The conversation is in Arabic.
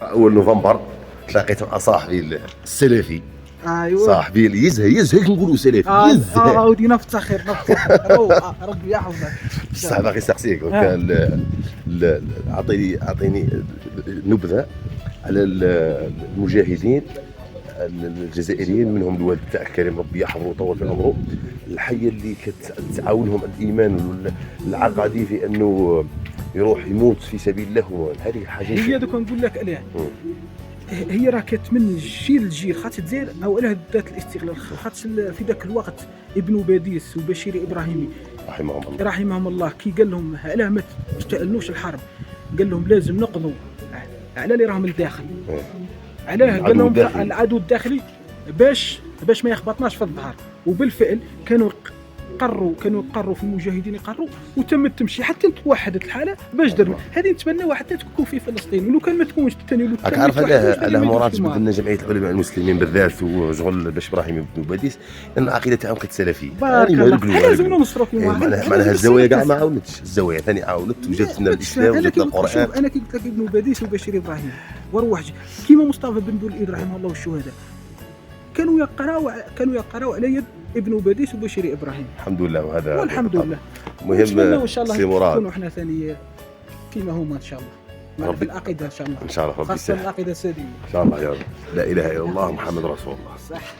اول نوفمبر تلاقيت مع صاحبي السلفي. ايوا صاحبي اللي يزهق نقولوا سلفي يزهق. ودي نفتخر ربي يحفظك. بصح باغي نسقسيك اعطيني نبذه على المجاهدين الجزائريين، منهم الوالد تاعك كريم ربي يحفظه ويطول في عمره، الحيه اللي كتعاونهم الايمان العقدي في انه يروح يموت في سبيل الله. هذه حاجه هي دوك نقول لك عليها. هي راه كتمن جيل لجيل، خاطر الجزائر اولا ذات الاستقلال، خاطر في ذاك الوقت ابن باديس وبشير ابراهيمي رحمهم الله كي قال لهم علاه ما تستأنوش الحرب، قال لهم لازم نقضوا على اللي راهم الداخل. علاه قال لهم العدو الداخلي باش ما يخبطناش في الظهر. وبالفعل كانوا يقروا في المجاهدين، يقروا وتم التمشي حتى توحدت الحاله باش درنا. هذه نتمناو حتى تكون في فلسطين، ولو كان ما تكونش الثاني راك عارف علاه مرات بدلنا جمعيه العلماء المسلمين بالذات وشغل باش ابراهيم بن باديس، لان العقيده تاعهم كانت سلفيه. لازم ننصروا في معناها الزوايا كاع ما عاونتش، الزوايا ثاني عاونت وجاتنا الاسلام وجاتنا القران. انا كي قلت لك ابن باديس وبشير ابراهيم وروح كيما مصطفى بن بوليد رحمه الله والشهداء كانوا يقراوا على يد ابن باديس وبشير ابراهيم. الحمد لله. وهذا والحمد لله. مهم ان شاء الله نكونوا احنا ثاني كيما هما ان شاء الله. ربي العقيده ان شاء الله. ان شاء الله ربي خاصه العقيده السليمه ان شاء الله يا رب. لا اله الا الله محمد رسول الله. صح.